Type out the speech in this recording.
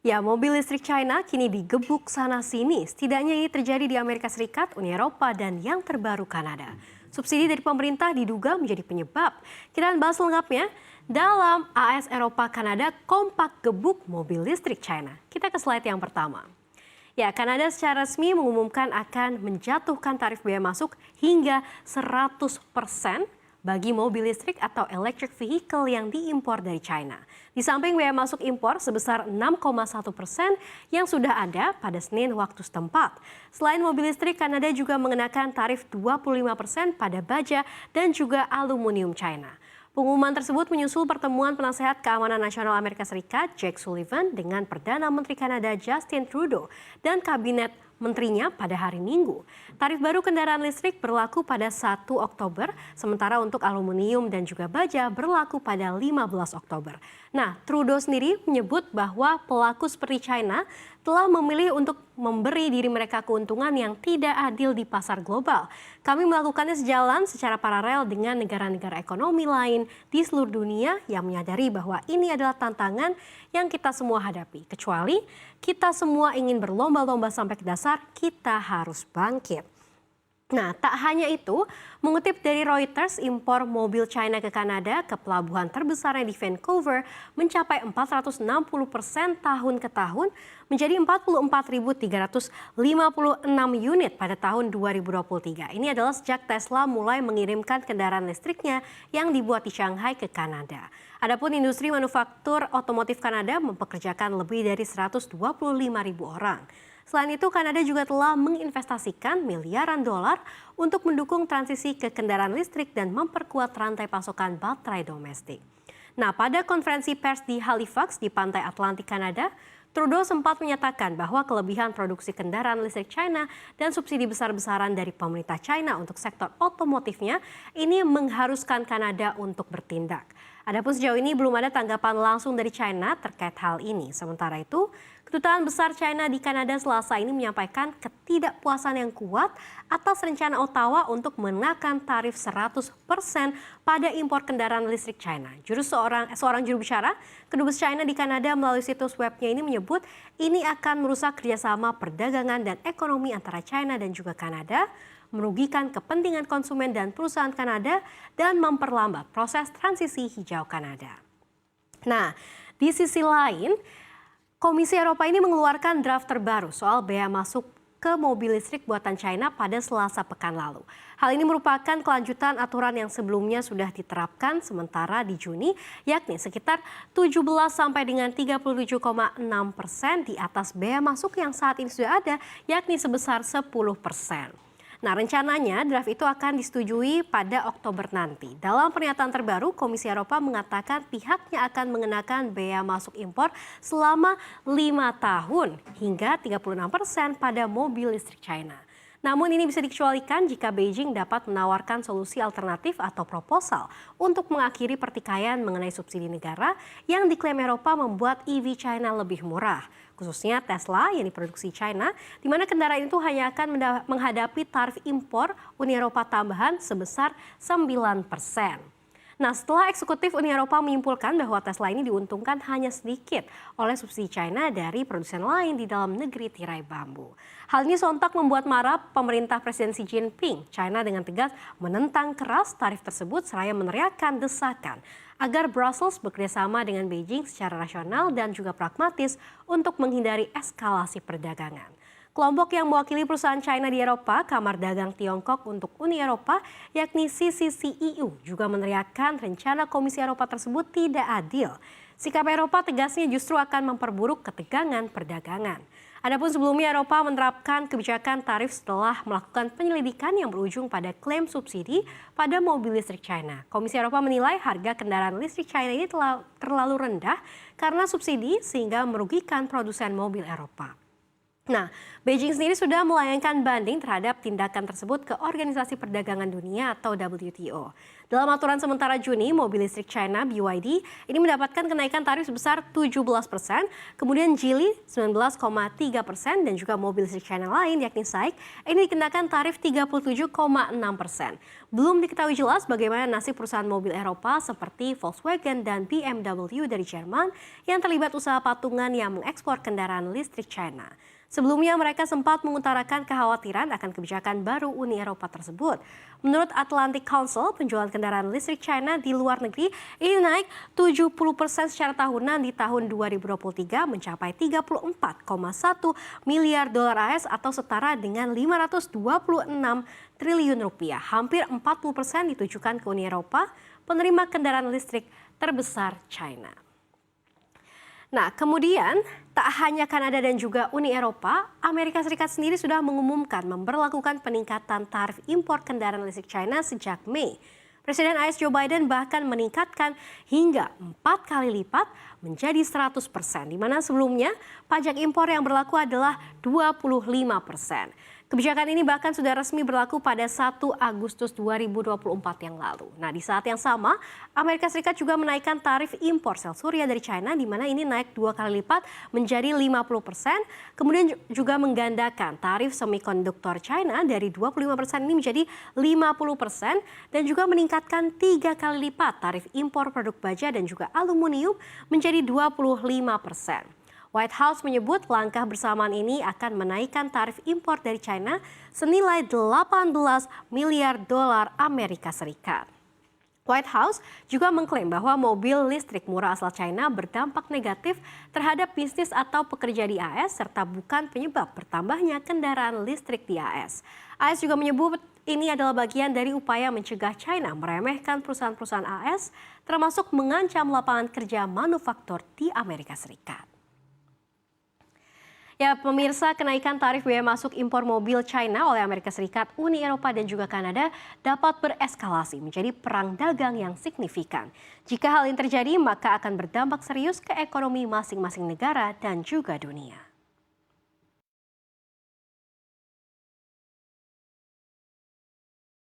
Ya, mobil listrik China kini digebuk sana-sini. Setidaknya ini terjadi di Amerika Serikat, Uni Eropa, dan yang terbaru Kanada. Subsidi dari pemerintah diduga menjadi penyebab. Kita akan bahas lengkapnya dalam AS Eropa Kanada kompak gebuk mobil listrik China. Kita ke slide yang pertama. Ya, Kanada secara resmi mengumumkan akan menjatuhkan tarif biaya masuk hingga 100% bagi mobil listrik atau electric vehicle yang diimpor dari China. Di samping biaya masuk impor sebesar 6,1% yang sudah ada pada Senin waktu setempat. Selain mobil listrik, Kanada juga mengenakan tarif 25% pada baja dan juga aluminium China. Pengumuman tersebut menyusul pertemuan penasehat keamanan nasional Amerika Serikat Jake Sullivan dengan Perdana Menteri Kanada Justin Trudeau dan kabinet menterinya pada hari Minggu. Tarif baru kendaraan listrik berlaku pada 1 Oktober, sementara untuk aluminium dan juga baja berlaku pada 15 Oktober. Nah, Trudeau sendiri menyebut bahwa pelaku seperti China telah memilih untuk memberi diri mereka keuntungan yang tidak adil di pasar global. Kami melakukannya sejalan secara paralel dengan negara-negara ekonomi lain di seluruh dunia yang menyadari bahwa ini adalah tantangan yang kita semua hadapi. Kecuali kita semua ingin berlomba-lomba sampai ke dasar, kita harus bangkit. Nah, tak hanya itu, mengutip dari Reuters, impor mobil China ke Kanada ke pelabuhan terbesarnya di Vancouver mencapai 460% tahun ke tahun, menjadi 44.356 unit pada tahun 2023. Ini adalah sejak Tesla mulai mengirimkan kendaraan listriknya yang dibuat di Shanghai ke Kanada. Adapun industri manufaktur otomotif Kanada mempekerjakan lebih dari 125.000 orang. Selain itu, Kanada juga telah menginvestasikan miliaran dolar untuk mendukung transisi ke kendaraan listrik dan memperkuat rantai pasokan baterai domestik. Nah, pada konferensi pers di Halifax di pantai Atlantik Kanada, Trudeau sempat menyatakan bahwa kelebihan produksi kendaraan listrik China dan subsidi besar-besaran dari pemerintah China untuk sektor otomotifnya ini mengharuskan Kanada untuk bertindak. Adapun sejauh ini belum ada tanggapan langsung dari China terkait hal ini. Sementara itu, Kedutaan Besar China di Kanada Selasa ini menyampaikan ketidakpuasan yang kuat atas rencana Ottawa untuk mengenakan tarif 100% pada impor kendaraan listrik China. Seorang juru bicara Kedubes China di Kanada melalui situs webnya ini menyebut ini akan merusak kerjasama perdagangan dan ekonomi antara China dan juga Kanada, merugikan kepentingan konsumen dan perusahaan Kanada, dan memperlambat proses transisi hijau Kanada. Nah, di sisi lain, Komisi Eropa ini mengeluarkan draft terbaru soal bea masuk ke mobil listrik buatan China pada Selasa pekan lalu. Hal ini merupakan kelanjutan aturan yang sebelumnya sudah diterapkan sementara di Juni, yakni sekitar 17 sampai dengan 37,6% di atas bea masuk yang saat ini sudah ada, yakni sebesar 10%. Nah, rencananya draft itu akan disetujui pada Oktober nanti. Dalam pernyataan terbaru, Komisi Eropa mengatakan pihaknya akan mengenakan bea masuk impor selama 5 tahun hingga 36% pada mobil listrik China. Namun ini bisa dikecualikan jika Beijing dapat menawarkan solusi alternatif atau proposal untuk mengakhiri pertikaian mengenai subsidi negara yang diklaim Eropa membuat EV China lebih murah. Khususnya Tesla yang diproduksi China, di mana kendaraan itu hanya akan menghadapi tarif impor Uni Eropa tambahan sebesar 9%. Nah, setelah eksekutif Uni Eropa menyimpulkan bahwa Tesla ini diuntungkan hanya sedikit oleh subsidi China dari produsen lain di dalam negeri tirai bambu. Hal ini sontak membuat marah pemerintah Presiden Xi Jinping. China dengan tegas menentang keras tarif tersebut seraya meneriakkan desakan agar Brussels bekerjasama dengan Beijing secara rasional dan juga pragmatis untuk menghindari eskalasi perdagangan. Kelompok yang mewakili perusahaan China di Eropa, Kamar Dagang Tiongkok untuk Uni Eropa, yakni CCCEU, juga meneriakkan rencana Komisi Eropa tersebut tidak adil. Sikap Eropa tegasnya justru akan memperburuk ketegangan perdagangan. Adapun sebelumnya Eropa menerapkan kebijakan tarif setelah melakukan penyelidikan yang berujung pada klaim subsidi pada mobil listrik China. Komisi Eropa menilai harga kendaraan listrik China ini terlalu rendah karena subsidi sehingga merugikan produsen mobil Eropa. Nah, Beijing sendiri sudah melayangkan banding terhadap tindakan tersebut ke Organisasi Perdagangan Dunia atau WTO. Dalam aturan sementara Juni, mobil listrik China BYD ini mendapatkan kenaikan tarif sebesar 17%, kemudian Geely 19,3% dan juga mobil listrik China lain yakni SAIC ini dikenakan tarif 37,6%. Belum diketahui jelas bagaimana nasib perusahaan mobil Eropa seperti Volkswagen dan BMW dari Jerman yang terlibat usaha patungan yang mengekspor kendaraan listrik China. Sebelumnya mereka sempat mengutarakan kekhawatiran akan kebijakan baru Uni Eropa tersebut. Menurut Atlantic Council, penjualan kendaraan listrik China di luar negeri ini naik 70% secara tahunan di tahun 2023 mencapai 34,1 miliar dolar AS atau setara dengan 526 triliun rupiah. Hampir 40% ditujukan ke Uni Eropa, penerima kendaraan listrik terbesar China. Nah, kemudian tak hanya Kanada dan juga Uni Eropa, Amerika Serikat sendiri sudah mengumumkan memberlakukan peningkatan tarif impor kendaraan listrik China sejak Mei. Presiden AS Joe Biden bahkan meningkatkan hingga 4 kali lipat menjadi 100%, di mana sebelumnya pajak impor yang berlaku adalah 25%. Kebijakan ini bahkan sudah resmi berlaku pada 1 Agustus 2024 yang lalu. Nah, di saat yang sama, Amerika Serikat juga menaikkan tarif impor sel surya dari China, di mana ini naik 2 kali lipat menjadi 50%. Kemudian juga menggandakan tarif semikonduktor China dari 25% ini menjadi 50%. Dan juga meningkatkan 3 kali lipat tarif impor produk baja dan juga aluminium menjadi 25%. White House menyebut langkah bersamaan ini akan menaikkan tarif impor dari China senilai 18 miliar dolar Amerika Serikat. White House juga mengklaim bahwa mobil listrik murah asal China berdampak negatif terhadap bisnis atau pekerja di AS serta bukan penyebab bertambahnya kendaraan listrik di AS. AS juga menyebut ini adalah bagian dari upaya mencegah China meremehkan perusahaan-perusahaan AS termasuk mengancam lapangan kerja manufaktur di Amerika Serikat. Ya, pemirsa, kenaikan tarif biaya masuk impor mobil China oleh Amerika Serikat, Uni Eropa dan juga Kanada dapat bereskalasi menjadi perang dagang yang signifikan. Jika hal ini terjadi, maka akan berdampak serius ke ekonomi masing-masing negara dan juga dunia.